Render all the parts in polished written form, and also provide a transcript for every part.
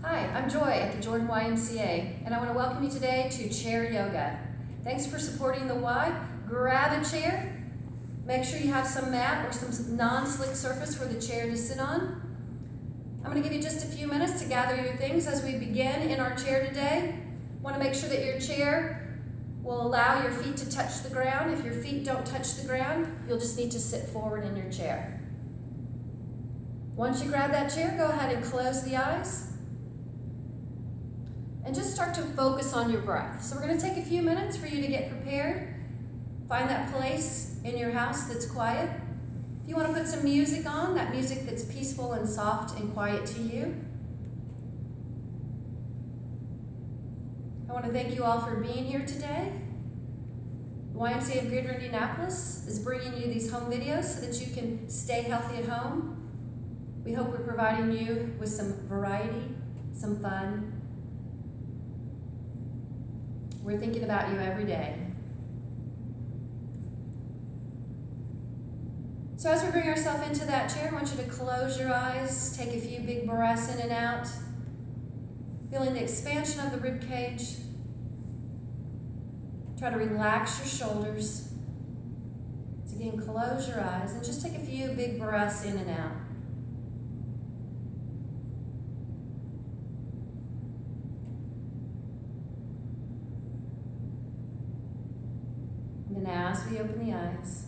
Hi, I'm Joy at the Jordan YMCA, and I want to welcome you today to Chair Yoga. Thanks for supporting the Y. Grab a chair. Make sure you have some mat or some non-slick surface for the chair to sit on. I'm going to give you just a few minutes to gather your things as we begin in our chair today. Want to make sure that your chair will allow your feet to touch the ground. If your feet don't touch the ground, you'll just need to sit forward in your chair. Once you grab that chair, go ahead and close the eyes. And just start to focus on your breath. So we're going to take a few minutes for you to get prepared. Find that place in your house that's quiet. If you want to put some music on, that music that's peaceful and soft and quiet to you. I want to thank you all for being here today. The YMCA of Greater Indianapolis is bringing you these home videos so that you can stay healthy at home. We hope we're providing you with some variety, some fun. We're thinking about you every day. So as we bring ourselves into that chair, I want you to close your eyes, take a few big breaths in and out, feeling the expansion of the rib cage. Try to relax your shoulders. So again, close your eyes and just take a few big breaths in and out. And as we open the eyes,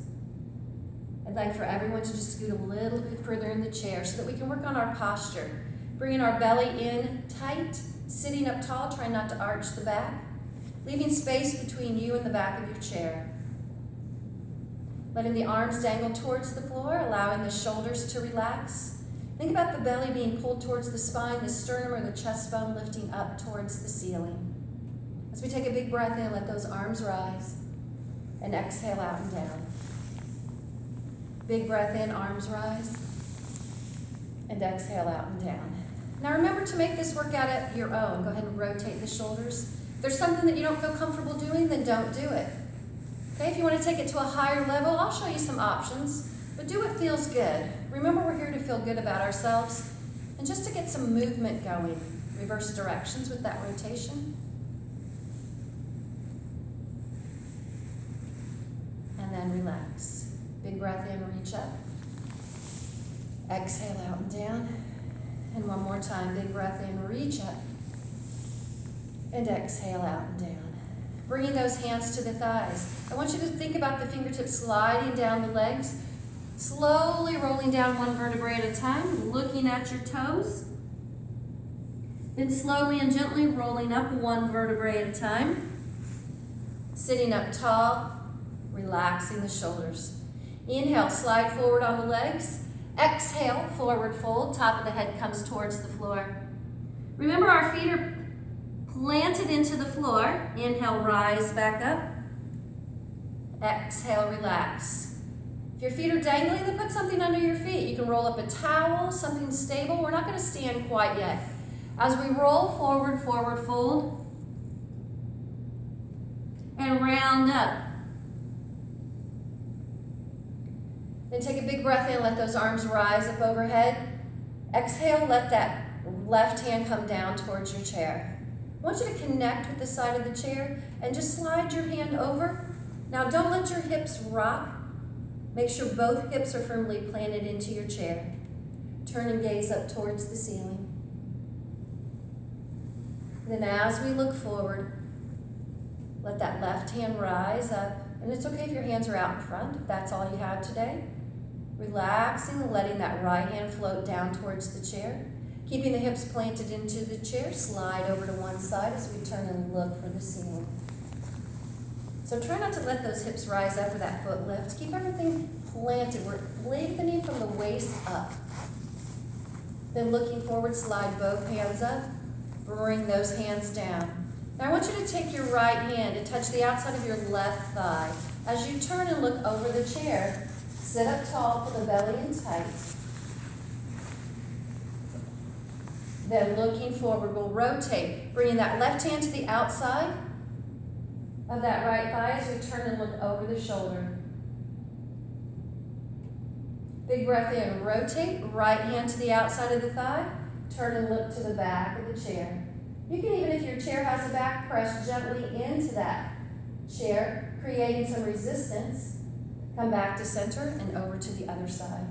I'd like for everyone to just scoot a little bit further in the chair so that we can work on our posture. Bringing our belly in tight, sitting up tall, trying not to arch the back, leaving space between you and the back of your chair. Letting the arms dangle towards the floor, allowing the shoulders to relax. Think about the belly being pulled towards the spine, the sternum or the chest bone lifting up towards the ceiling. As we take a big breath in, let those arms rise. And exhale out and down. Big breath in, arms rise. And exhale out and down. Now remember to make this workout at your own. Go ahead and rotate the shoulders. If there's something that you don't feel comfortable doing, then don't do it. Okay, if you want to take it to a higher level, I'll show you some options. But do what feels good. Remember, we're here to feel good about ourselves and just to get some movement going. Reverse directions with that rotation. And then relax. Big breath in, reach up. Exhale out and down. And one more time, big breath in, reach up. And exhale out and down. Bringing those hands to the thighs. I want you to think about the fingertips sliding down the legs, slowly rolling down one vertebrae at a time, looking at your toes. Then slowly and gently rolling up one vertebrae at a time. Sitting up tall. Relaxing the shoulders. Inhale, slide forward on the legs. Exhale, forward fold. Top of the head comes towards the floor. Remember, our feet are planted into the floor. Inhale, rise back up. Exhale, relax. If your feet are dangling, then put something under your feet. You can roll up a towel, something stable. We're not going to stand quite yet. As we roll forward, forward fold. And round up. Then take a big breath in, let those arms rise up overhead. Exhale, let that left hand come down towards your chair. I want you to connect with the side of the chair and just slide your hand over. Now don't let your hips rock. Make sure both hips are firmly planted into your chair. Turn and gaze up towards the ceiling. Then as we look forward, let that left hand rise up. And it's okay if your hands are out in front, if that's all you have today. Relaxing, letting that right hand float down towards the chair. Keeping the hips planted into the chair, slide over to one side as we turn and look for the ceiling. So try not to let those hips rise up or that foot lift. Keep everything planted. We're lengthening from the waist up. Then looking forward, slide both hands up. Bring those hands down. Now I want you to take your right hand and touch the outside of your left thigh. As you turn and look over the chair, sit up tall, pull the belly in tight. Then looking forward, we'll rotate, bringing that left hand to the outside of that right thigh as we turn and look over the shoulder. Big breath in, rotate, right hand to the outside of the thigh. turn and look to the back of the chair. You can even, if your chair has a back, press gently into that chair, creating some resistance. Come back to center and over to the other side.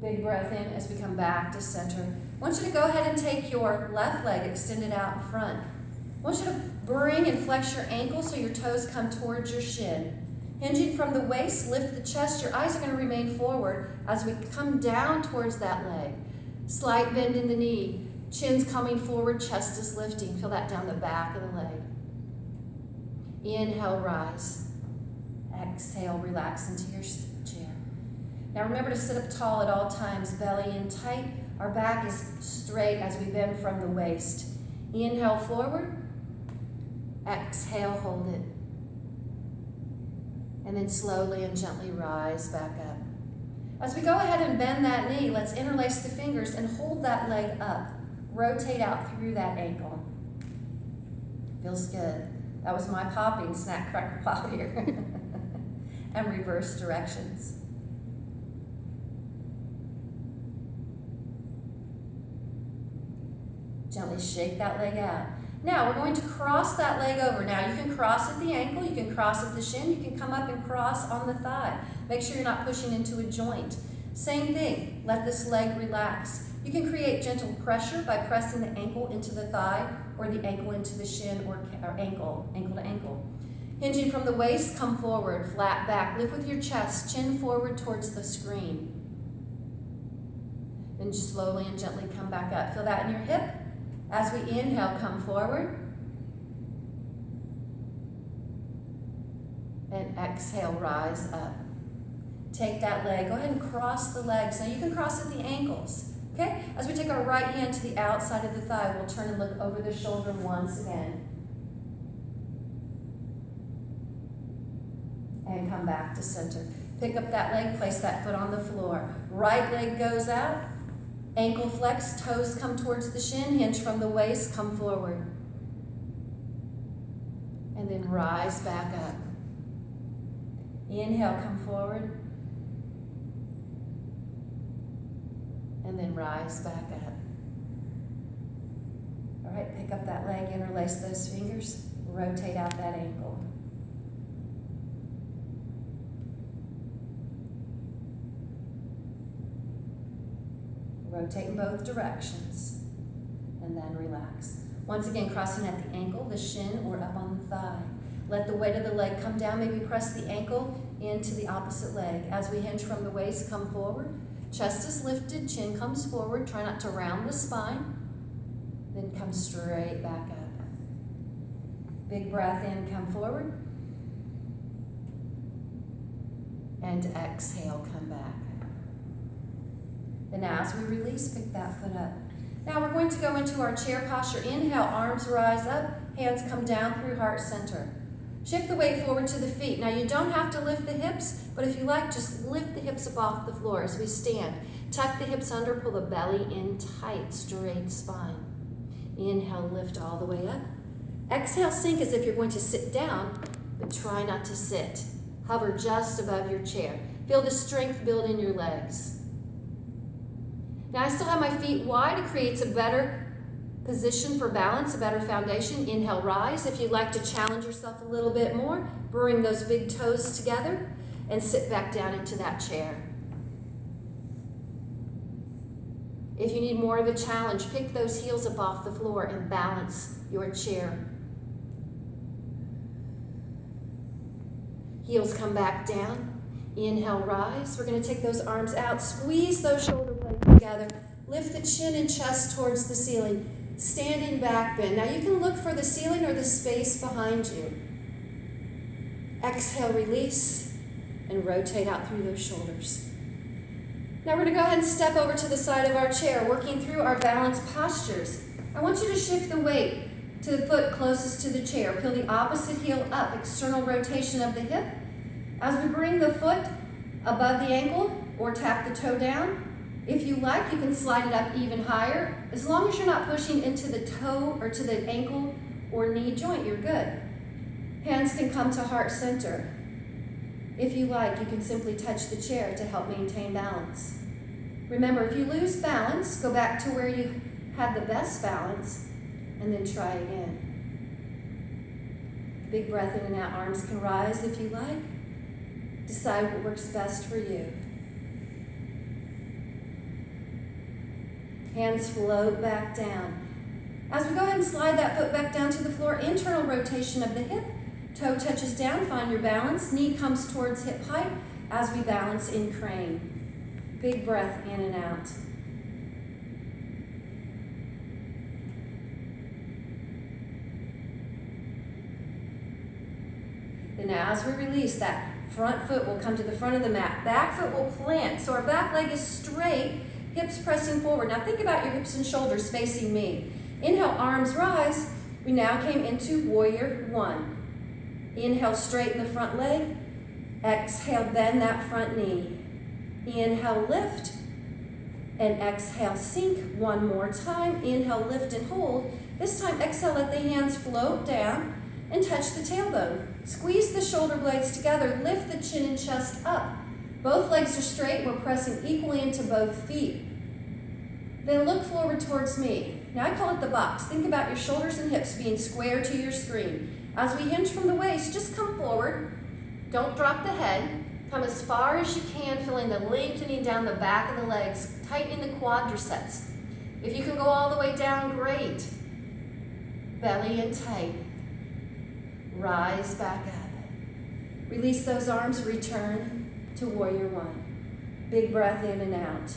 Big breath in as we come back to center. I want you to go ahead and take your left leg extended out in front. I want you to bring and flex your ankle so your toes come towards your shin. Hinging from the waist, lift the chest. Your eyes are going to remain forward as we come down towards that leg. Slight bend in the knee. Chin's coming forward, chest is lifting. Feel that down the back of the leg. Inhale, rise. Exhale, relax into your chair. Now remember to sit up tall at all times, belly in tight. Our back is straight as we bend from the waist. Inhale forward. Exhale, hold it. And then slowly and gently rise back up. As we go ahead and bend that knee, let's interlace the fingers and hold that leg up. Rotate out through that ankle. Feels good. That was my popping snack cracker pop here. And reverse directions. Gently shake that leg out. Now we're going to cross that leg over. Now you can cross at the ankle, you can cross at the shin, you can come up and cross on the thigh. Make sure you're not pushing into a joint. Same thing, let this leg relax. You can create gentle pressure by pressing the ankle into the thigh or the ankle into the shin or ankle to ankle. Hinging from the waist, come forward, flat back. Lift with your chest, chin forward towards the screen. Then just slowly and gently come back up. Feel that in your hip. As we inhale, come forward. And exhale, rise up. Take that leg. Go ahead and cross the legs. Now you can cross at the ankles. Okay? As we take our right hand to the outside of the thigh, we'll turn and look over the shoulder once again. And come back to center. Pick up that leg, place that foot on the floor. Right leg goes out. Ankle flex, toes come towards the shin, hinge from the waist, come forward. And then rise back up. Inhale, come forward. And then rise back up. All right, pick up that leg, interlace those fingers, rotate out that ankle. Rotate in both directions, and then relax. Once again, crossing at the ankle, the shin, or up on the thigh. Let the weight of the leg come down. Maybe press the ankle into the opposite leg. As we hinge from the waist, come forward. Chest is lifted, chin comes forward. Try not to round the spine. Then come straight back up. Big breath in, come forward. And exhale, come back. Then as we release, pick that foot up. Now we're going to go into our chair posture. Inhale, arms rise up, hands come down through heart center. Shift the weight forward to the feet. Now you don't have to lift the hips, but if you like, just lift the hips up off the floor as we stand. Tuck the hips under, pull the belly in tight, straight spine. Inhale, lift all the way up. Exhale, sink as if you're going to sit down, but try not to sit. Hover just above your chair. Feel the strength build in your legs. Now I still have my feet wide. It creates a better position for balance, a better foundation. Inhale, rise. If you'd like to challenge yourself a little bit more, bring those big toes together and sit back down into that chair. If you need more of a challenge, pick those heels up off the floor and balance your chair. Heels come back down. Inhale, rise. We're going to take those arms out. Squeeze those shoulder blades together. Lift the chin and chest towards the ceiling. Standing back bend. Now you can look for the ceiling or the space behind you. Exhale, release, and rotate out through those shoulders. Now we're going to go ahead and step over to the side of our chair, working through our balanced postures. I want you to shift the weight to the foot closest to the chair. Peel the opposite heel up, external rotation of the hip. As we bring the foot above the ankle or tap the toe down, if you like, you can slide it up even higher. As long as you're not pushing into the toe or to the ankle or knee joint, you're good. Hands can come to heart center. If you like, you can simply touch the chair to help maintain balance. Remember, if you lose balance, go back to where you had the best balance and then try again. Big breath in and out. Arms can rise if you like. Decide what works best for you. Hands float back down. As we go ahead and slide that foot back down to the floor, internal rotation of the hip. Toe touches down, find your balance. Knee comes towards hip height as we balance in crane. Big breath in and out. Then as we release, that front foot will come to the front of the mat. Back foot will plant. So our back leg is straight, hips pressing forward. Now think about your hips and shoulders facing me. Inhale, arms rise. We now came into warrior one. Inhale, straighten the front leg. Exhale, bend that front knee. Inhale, lift. And exhale, sink one more time. Inhale, lift and hold. This time, exhale, let the hands float down and touch the tailbone. Squeeze the shoulder blades together. Lift the chin and chest up. Both legs are straight. We're pressing equally into both feet. Then look forward towards me. Now I call it the box. Think about your shoulders and hips being square to your screen. As we hinge from the waist, just come forward. Don't drop the head. Come as far as you can, feeling the lengthening down the back of the legs, tightening the quadriceps. If you can go all the way down, great. Belly in tight. Rise back up. Release those arms, return to warrior one. Big breath in and out.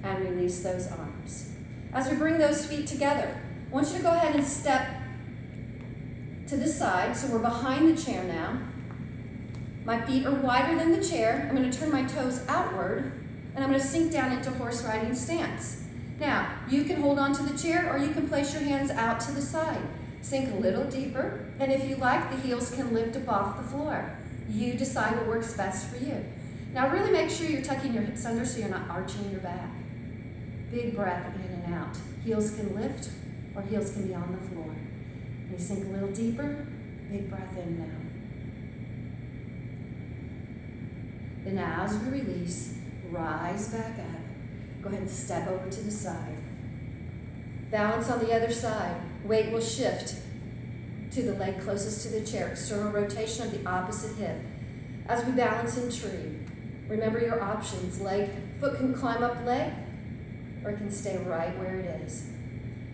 And release those arms. As we bring those feet together, I want you to go ahead and step to the side. So we're behind the chair now. My feet are wider than the chair. I'm going to turn my toes outward, and I'm going to sink down into horse riding stance. Now, you can hold on to the chair, or you can place your hands out to the side. Sink a little deeper, and if you like, the heels can lift up off the floor. You decide what works best for you. Now, really make sure you're tucking your hips under so you're not arching your back. Big breath in and out. Heels can lift, or heels can be on the floor. You sink a little deeper, big breath in now. Then as we release, rise back up. Go ahead and step over to the side. Balance on the other side. Weight will shift to the leg closest to the chair. External rotation of the opposite hip. As we balance in tree, remember your options. Foot can climb up leg, or it can stay right where it is.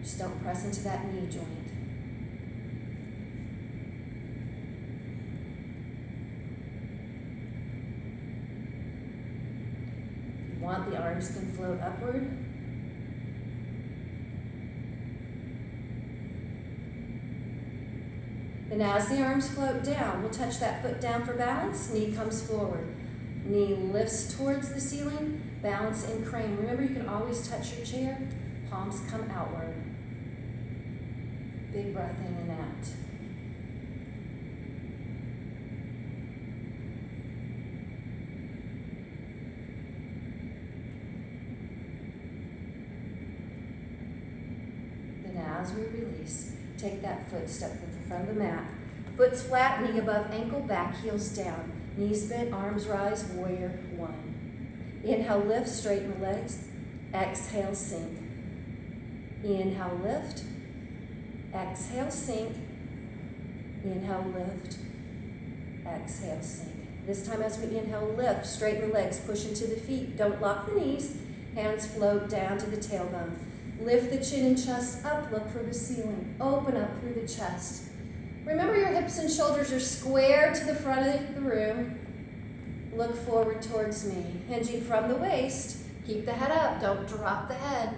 Just don't press into that knee joint. The arms can float upward. Then as the arms float down, we'll touch that foot down for balance. Knee comes forward. Knee lifts towards the ceiling. Balance in crane. Remember, you can always touch your chair. Palms come outward. Big breath in and out. As we release, take that foot, step to the front of the mat. Foot's flat, knee above ankle, back heels down. Knees bent, arms rise, warrior one. Inhale, lift, straighten the legs. Exhale, sink. Inhale, lift. Exhale, sink. Inhale, lift. Exhale, sink. This time as we inhale, lift, straighten the legs, push into the feet. Don't lock the knees. Hands float down to the tailbone. Lift the chin and chest up, look for the ceiling. Open up through the chest. Remember your hips and shoulders are square to the front of the room. Look forward towards me. Hinging from the waist. Keep the head up, don't drop the head.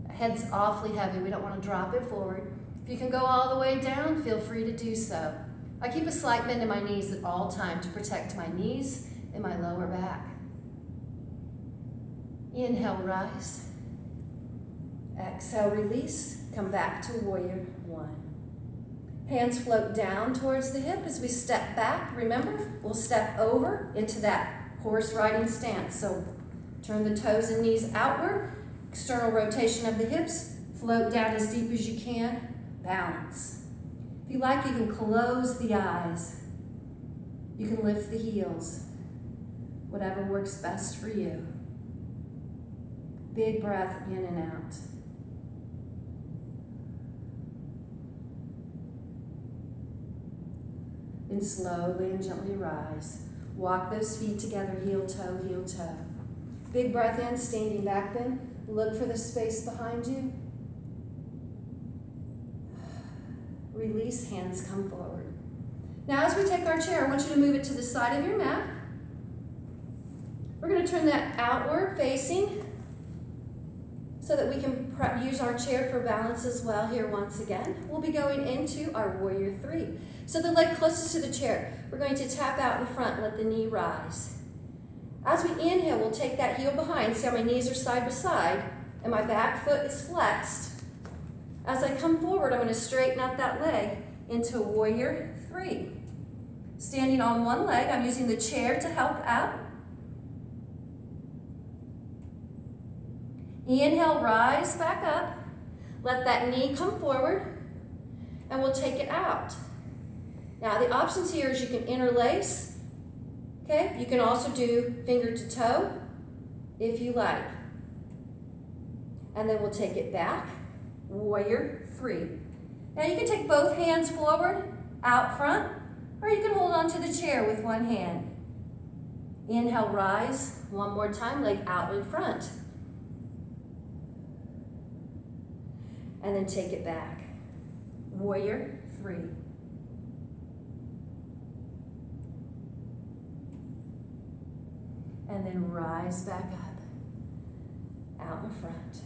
The head's awfully heavy, we don't want to drop it forward. If you can go all the way down, feel free to do so. I keep a slight bend in my knees at all times to protect my knees and my lower back. Inhale, rise. Exhale, release. Come back to warrior one. Hands float down towards the hip as we step back. Remember, we'll step over into that horse riding stance. So turn the toes and knees outward. External rotation of the hips. Float down as deep as you can. Balance. If you like, you can close the eyes. You can lift the heels, whatever works best for you. Big breath in and out. Then slowly and gently rise. Walk those feet together, heel, toe, heel, toe. Big breath in, standing back bend. Look for the space behind you. Release, hands come forward. Now as we take our chair, I want you to move it to the side of your mat. We're going to turn that outward facing so that we can use our chair for balance as well here once again. We'll be going into our warrior three. So the leg closest to the chair, we're going to tap out in front, let the knee rise. As we inhale, we'll take that heel behind. See how my knees are side by side and my back foot is flexed. As I come forward, I'm going to straighten out that leg into warrior three. Standing on one leg, I'm using the chair to help out. Inhale, rise back up. Let that knee come forward, and we'll take it out. Now, the options here is you can interlace, okay? You can also do finger to toe, if you like. And then we'll take it back, warrior three. Now, you can take both hands forward, out front, or you can hold onto the chair with one hand. Inhale, rise. One more time, leg out in front. And then take it back. Warrior three. And then rise back up, out in front.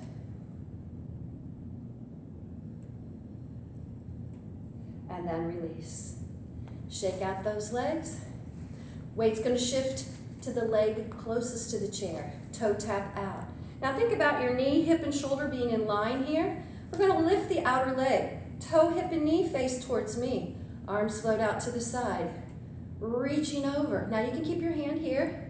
And then release. Shake out those legs. Weight's going to shift to the leg closest to the chair. Toe tap out. Now think about your knee, hip, and shoulder being in line here. We're going to lift the outer leg. Toe, hip, and knee face towards me. Arms float out to the side. Reaching over. Now you can keep your hand here.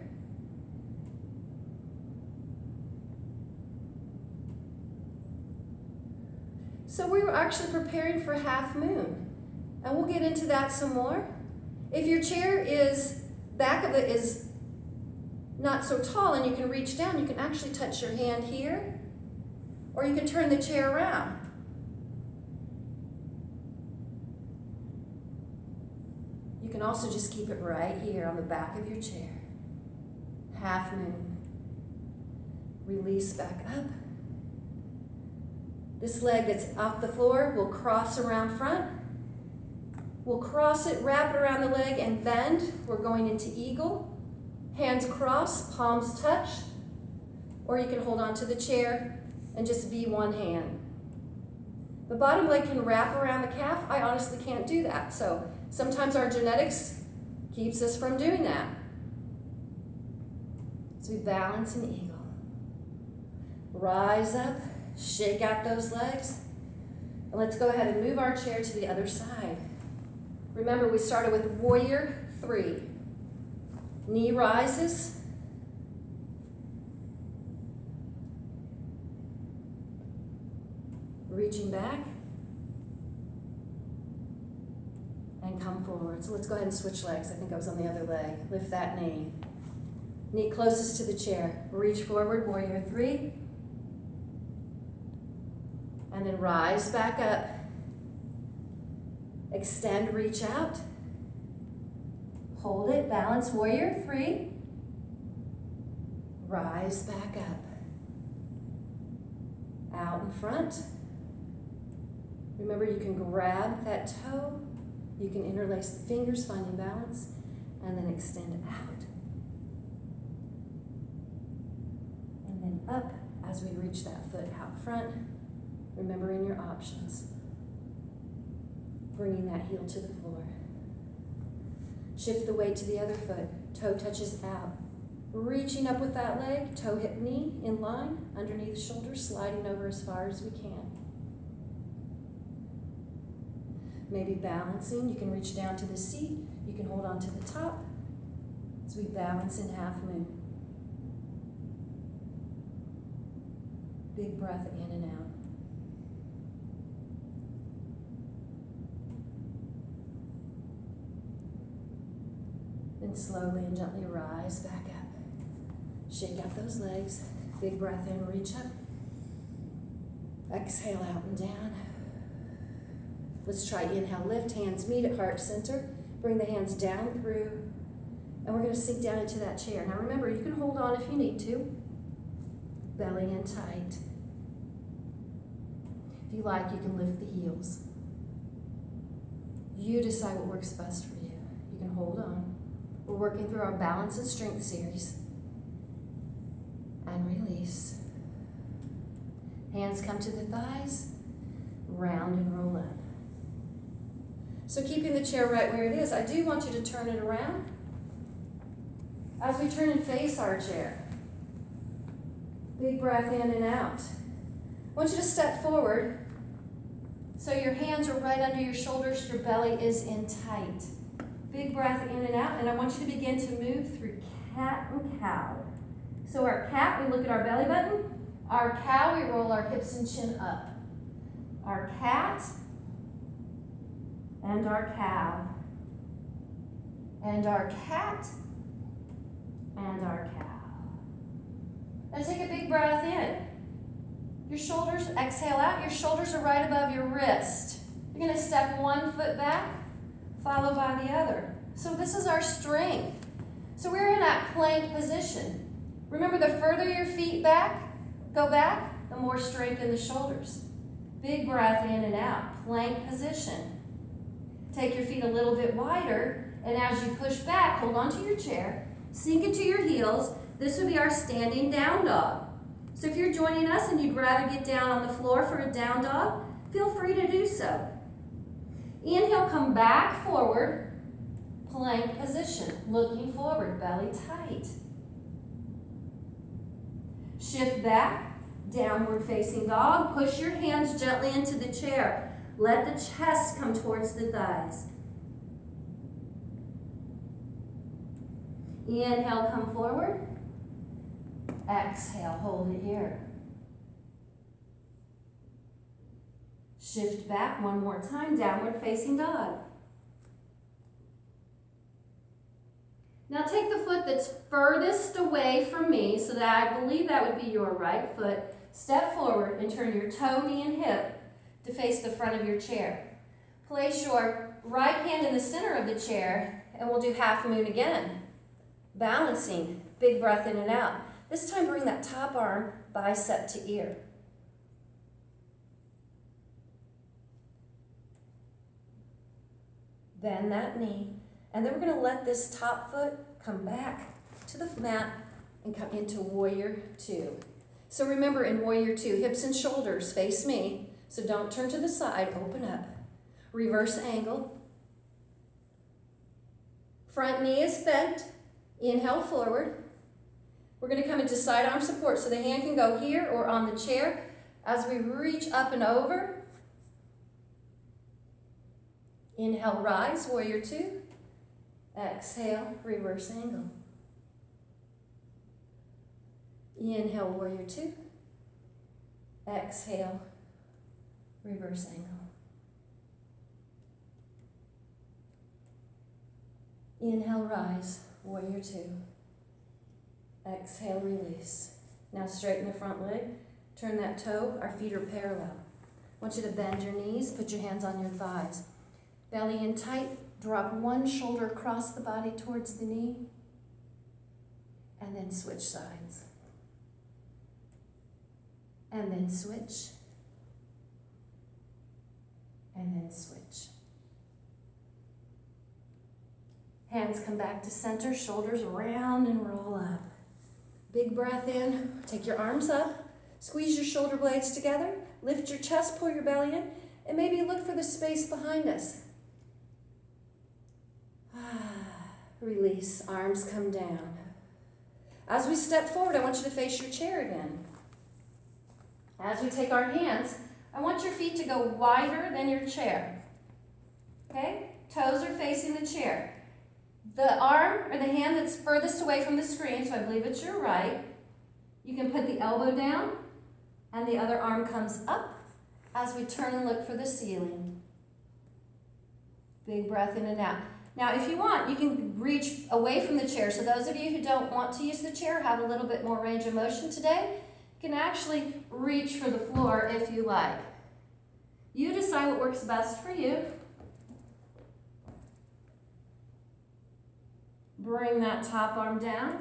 So we were actually preparing for half moon. And we'll get into that some more. If your chair is, back of it is not so tall and you can reach down, you can actually touch your hand here, or you can turn the chair around. You can also just keep it right here on the back of your chair. Half moon. Release back up. This leg that's off the floor will cross around front. We'll cross it, wrap it around the leg, and bend. We're going into eagle. Hands cross, palms touch. Or you can hold on to the chair and just be one hand. The bottom leg can wrap around the calf. I honestly can't do that. So sometimes our genetics keeps us from doing that. So we balance in eagle. Rise up, shake out those legs. And let's go ahead and move our chair to the other side. Remember, we started with warrior three. Knee rises. Reaching back. And come forward. So let's go ahead and switch legs. I think I was on the other leg. Lift that knee. Knee closest to the chair. Reach forward, warrior three. And then rise back up. Extend, reach out. Hold it, balance, warrior three. Rise back up. Out in front. Remember, you can grab that toe. You can interlace the fingers, finding balance, and then extend out. And then up as we reach that foot out front. Remembering your options. Bringing that heel to the floor. Shift the weight to the other foot. Toe touches out. Reaching up with that leg, toe, hip, knee in line, underneath the shoulder, sliding over as far as we can. Maybe balancing, you can reach down to the seat, you can hold on to the top as we balance in half moon. Big breath in and out. And slowly and gently rise back up. Shake out those legs. Big breath in, reach up. Exhale out and down. Let's try inhale, lift, hands meet at heart center. Bring the hands down through. And we're going to sink down into that chair. Now remember, you can hold on if you need to. Belly in tight. If you like, you can lift the heels. You decide what works best for you. You can hold on. We're working through our balance and strength series. And release. Hands come to the thighs. Round and roll up. So keeping the chair right where it is, I do want you to turn it around. As we turn and face our chair. Big breath in and out. I want you to step forward so your hands are right under your shoulders, your belly is in tight. Big breath in and out, and I want you to begin to move through cat and cow. So our cat, we look at our belly button. Our cow, we roll our hips and chin up. Our cat and our cow. And our cat and our cow. Now take a big breath in. Your shoulders, exhale out. Your shoulders are right above your wrist. You're going to step one foot back, followed by the other. So this is our strength. So we're in that plank position. Remember, the further your feet go back, the more strength in the shoulders. Big breath in and out. Plank position. Take your feet a little bit wider, and as you push back, hold onto your chair, sink into your heels. This would be our standing down dog. So if you're joining us and you'd rather get down on the floor for a down dog, feel free to do so. Inhale, come back forward, plank position, looking forward, belly tight. Shift back, downward facing dog. Push your hands gently into the chair. Let the chest come towards the thighs. Inhale, come forward. Exhale, hold it here. Shift back one more time, downward facing dog. Now take the foot that's furthest away from me, so that I believe that would be your right foot. Step forward and turn your toe, knee, and hip to face the front of your chair. Place your right hand in the center of the chair, and we'll do half moon again. Balancing, big breath in and out. This time bring that top arm bicep to ear. Bend that knee. And then we're going to let this top foot come back to the mat and come into warrior two. So remember, in warrior two, hips and shoulders face me. So don't turn to the side, open up. Reverse angle. Front knee is bent. Inhale forward. We're going to come into side arm support, so the hand can go here or on the chair. As we reach up and over, inhale, rise, warrior two. Exhale, reverse angle. Inhale, warrior two. Exhale, reverse angle. Inhale, rise, warrior two. Exhale, release. Now straighten the front leg. Turn that toe. Our feet are parallel. I want you to bend your knees. Put your hands on your thighs. Belly in tight. Drop one shoulder across the body towards the knee. And then switch sides. And then switch. And then switch. Hands come back to center. Shoulders round and roll up. Big breath in. Take your arms up. Squeeze your shoulder blades together. Lift your chest, pull your belly in, and maybe look for the space behind us. Release. Arms come down. As we step forward, I want you to face your chair again. As we take our hands, I want your feet to go wider than your chair. Okay? Toes are facing the chair. The arm or the hand that's furthest away from the screen, so I believe it's your right, you can put the elbow down and the other arm comes up as we turn and look for the ceiling. Big breath in and out. Now, if you want, you can reach away from the chair. So those of you who don't want to use the chair, have a little bit more range of motion today, you can actually reach for the floor if you like. You decide what works best for you. Bring that top arm down,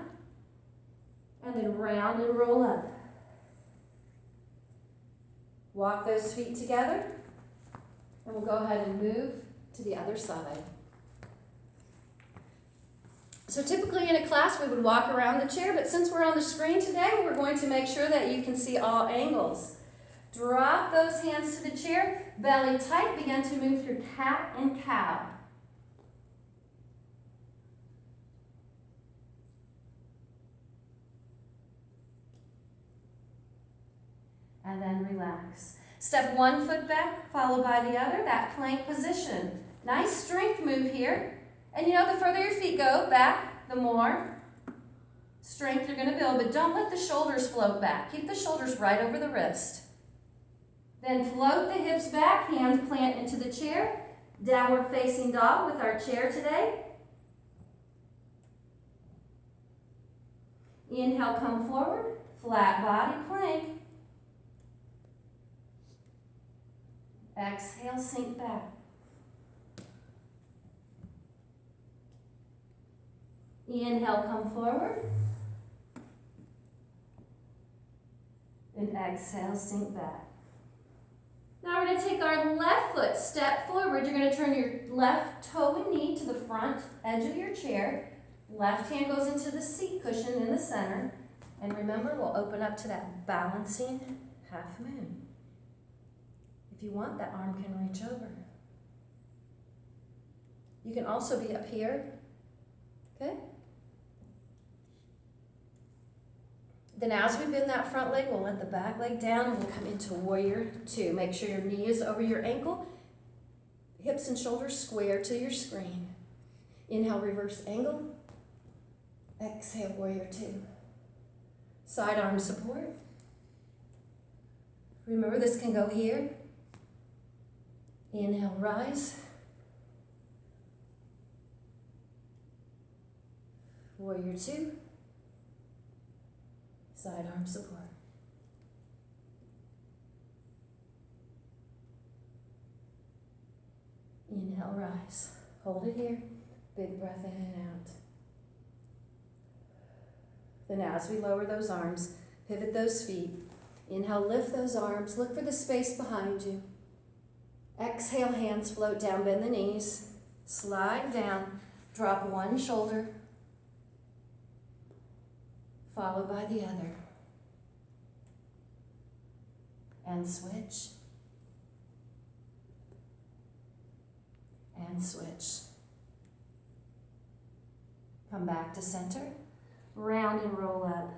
and then round and roll up. Walk those feet together, and we'll go ahead and move to the other side. So typically in a class we would walk around the chair, but since we're on the screen today, we're going to make sure that you can see all angles. Drop those hands to the chair, belly tight, begin to move through cat and cow. And then relax. Step one foot back, followed by the other, that plank position. Nice strength move here. And you know, the further your feet go back, the more strength you're going to build. But don't let the shoulders float back. Keep the shoulders right over the wrist. Then float the hips back, hands plant into the chair. Downward facing dog with our chair today. Inhale, come forward. Flat body plank. Exhale, sink back. Inhale, come forward. And exhale, sink back. Now we're going to take our left foot, step forward. You're going to turn your left toe and knee to the front edge of your chair. Left hand goes into the seat cushion in the center. And remember, we'll open up to that balancing half moon. If you want, that arm can reach over. You can also be up here. Okay? Then as we bend that front leg, we'll let the back leg down and we'll come into warrior two. Make sure your knee is over your ankle. Hips and shoulders square to your screen. Inhale, reverse angle. Exhale, warrior two. Side arm support. Remember, this can go here. Inhale, rise. Warrior two. Side arm support. Inhale, rise. Hold it here. Big breath in and out. Then as we lower those arms, pivot those feet. Inhale, lift those arms. Look for the space behind you. Exhale, hands float down, bend the knees. Slide down. Drop one shoulder, followed by the other. And switch. And switch. Come back to center. Round and roll up.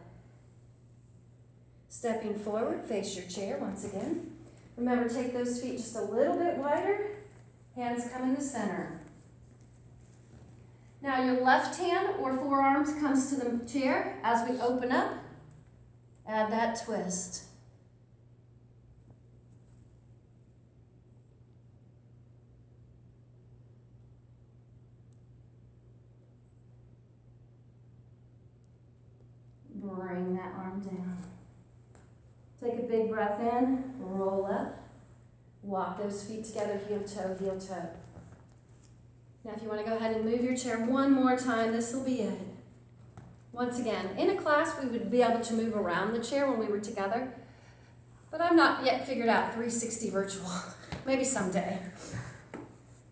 Stepping forward, face your chair once again. Remember, take those feet just a little bit wider. Hands come in the center. Now your left hand or forearms comes to the chair. As we open up, add that twist. Bring that arm down. Take a big breath in, roll up. Walk those feet together, heel toe, heel toe. Now if you want to go ahead and move your chair one more time, this will be it. Once again, in a class we would be able to move around the chair when we were together, but I'm not yet figured out 360 virtual. Maybe someday.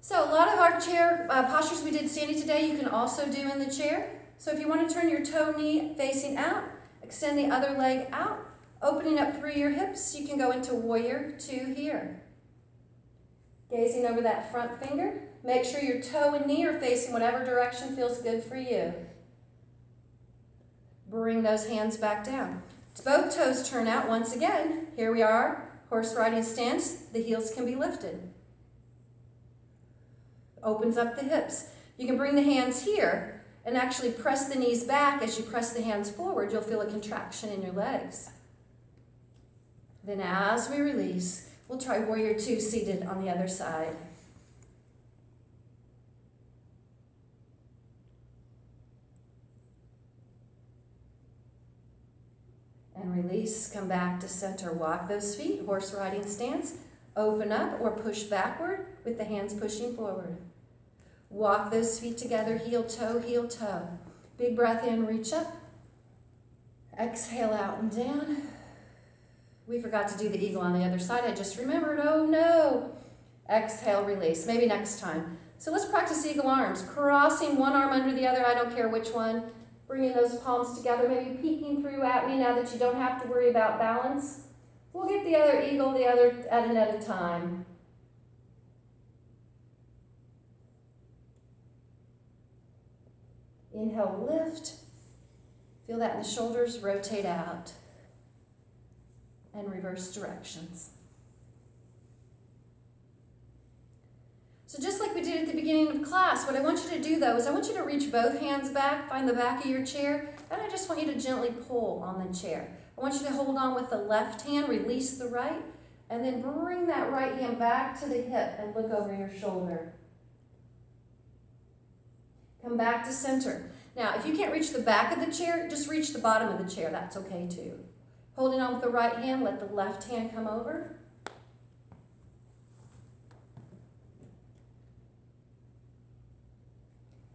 So a lot of our chair postures we did standing today, you can also do in the chair. So if you want to turn your toe knee facing out, extend the other leg out, opening up through your hips, you can go into warrior two here. Gazing over that front finger, make sure your toe and knee are facing whatever direction feels good for you. Bring those hands back down. Both toes turn out once again. Here we are, horse riding stance. The heels can be lifted. Opens up the hips. You can bring the hands here and actually press the knees back. As you press the hands forward, you'll feel a contraction in your legs. Then as we release, we'll try warrior two seated on the other side. And release, come back to center. Walk those feet, horse riding stance. Open up or push backward with the hands pushing forward. Walk those feet together, heel toe, heel toe. Big breath in, reach up. Exhale out and down. We forgot to do the eagle on the other side. I just remembered, oh no. Exhale, release, maybe next time. So let's practice eagle arms. Crossing one arm under the other, I don't care which one. Bringing those palms together, maybe peeking through at me now that you don't have to worry about balance. We'll get the other eagle, the other at another time. Inhale, lift. Feel that in the shoulders, rotate out. And reverse directions. So just like we did at the beginning of class, what I want you to do though is I want you to reach both hands back, find the back of your chair, and I just want you to gently pull on the chair. I want you to hold on with the left hand, release the right, and then bring that right hand back to the hip and look over your shoulder. Come back to center. Now, if you can't reach the back of the chair, just reach the bottom of the chair. That's okay too. Holding on with the right hand, let the left hand come over.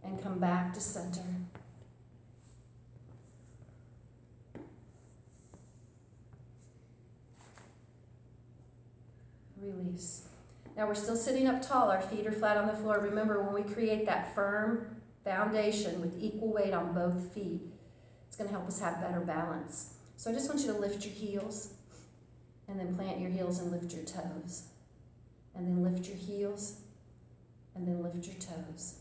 And come back to center. Release. Now we're still sitting up tall. Our feet are flat on the floor. Remember, when we create that firm foundation with equal weight on both feet, it's going to help us have better balance. So I just want you to lift your heels and then plant your heels and lift your toes. And then lift your heels and then lift your toes.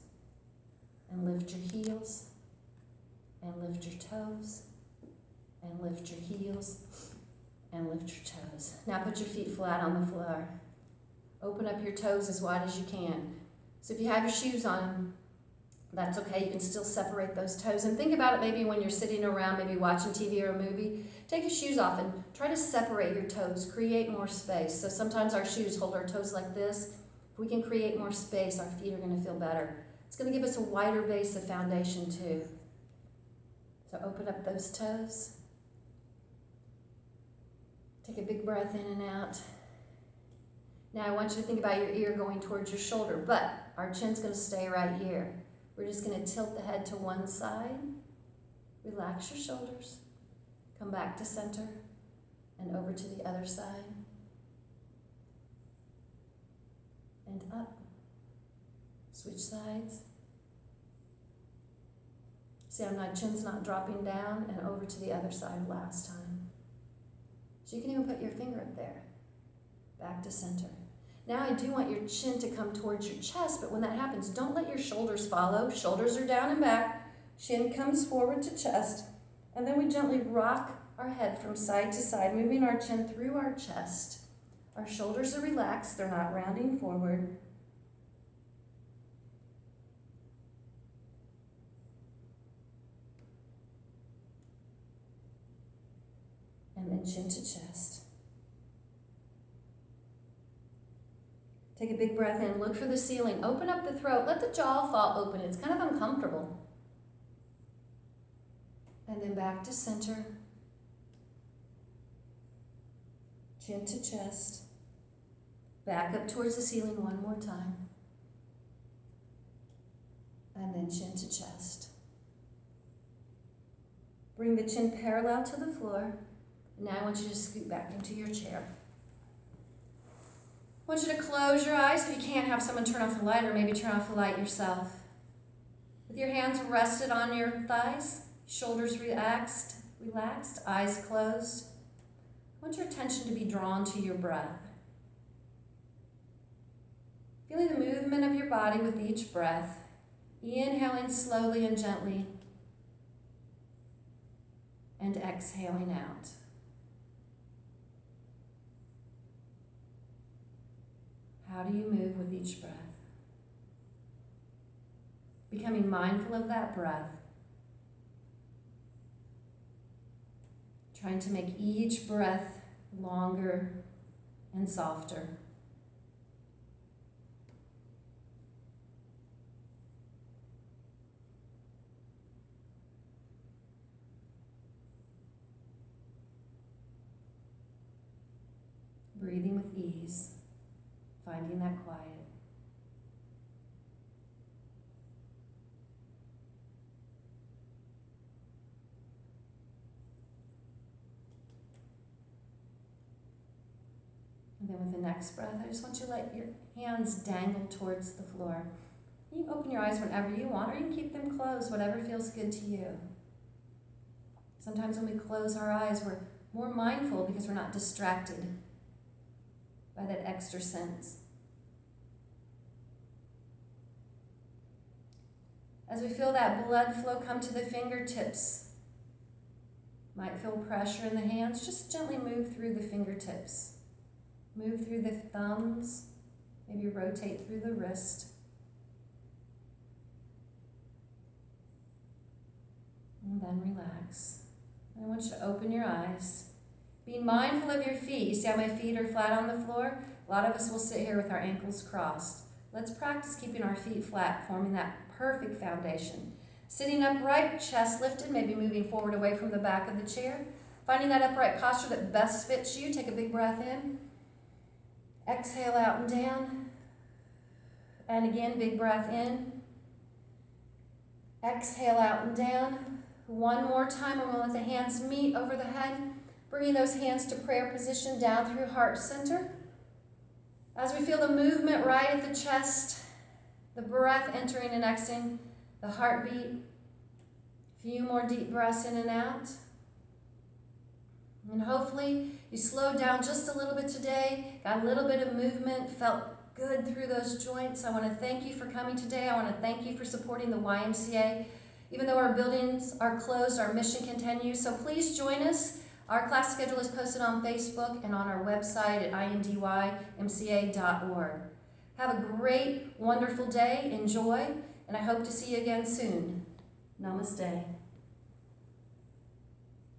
And lift your heels, and lift your toes, and lift your heels, and lift your toes. Now put your feet flat on the floor. Open up your toes as wide as you can. So if you have your shoes on, that's okay. You can still separate those toes. And think about it maybe when you're sitting around, maybe watching TV or a movie. Take your shoes off and try to separate your toes. Create more space. So sometimes our shoes hold our toes like this. If we can create more space, our feet are going to feel better. It's going to give us a wider base of foundation too. So open up those toes. Take a big breath in and out. Now I want you to think about your ear going towards your shoulder, but our chin's going to stay right here. We're just going to tilt the head to one side. Relax your shoulders. Come back to center and over to the other side. And up. Switch sides. See how my chin's not dropping down, and over to the other side last time. So you can even put your finger up there. Back to center. Now I do want your chin to come towards your chest, but when that happens, don't let your shoulders follow. Shoulders are down and back. Chin comes forward to chest. And then we gently rock our head from side to side, moving our chin through our chest. Our shoulders are relaxed. They're not rounding forward. And then chin to chest. Take a big breath in, look for the ceiling, open up the throat, let the jaw fall open. It's kind of uncomfortable. And then back to center. Chin to chest. Back up towards the ceiling one more time. And then chin to chest. Bring the chin parallel to the floor. Now I want you to scoot back into your chair. I want you to close your eyes. If you can't, have someone turn off the light, or maybe turn off the light yourself. With your hands rested on your thighs, shoulders relaxed, eyes closed. I want your attention to be drawn to your breath. Feeling the movement of your body with each breath. Inhaling slowly and gently. And exhaling out. How do you move with each breath? Becoming mindful of that breath. Trying to make each breath longer and softer. breathing with ease, finding that quiet. And then with the next breath, I just want you to let your hands dangle towards the floor. You can open your eyes whenever you want, or you can keep them closed, whatever feels good to you. Sometimes when we close our eyes, we're more mindful because we're not distracted by that extra sense. As we feel that blood flow come to the fingertips, might feel pressure in the hands, just gently move through the fingertips. Move through the thumbs, maybe rotate through the wrist. And then relax. I want you to open your eyes. Be mindful of your feet. You see how my feet are flat on the floor? A lot of us will sit here with our ankles crossed. Let's practice keeping our feet flat, forming that perfect foundation. Sitting upright, chest lifted, maybe moving forward away from the back of the chair. Finding that upright posture that best fits you. Take a big breath in. Exhale out and down. And again, big breath in. Exhale out and down. One more time, we're going to let the hands meet over the head. Bringing those hands to prayer position down through heart center. As we feel the movement right at the chest, the breath entering and exiting, the heartbeat. A few more deep breaths in and out. And hopefully you slowed down just a little bit today, got a little bit of movement, felt good through those joints. I want to thank you for coming today. I want to thank you for supporting the YMCA. Even though our buildings are closed, our mission continues. So please join us. Our class schedule is posted on Facebook and on our website at indymca.org. Have a great, wonderful day. Enjoy, and I hope to see you again soon. Namaste.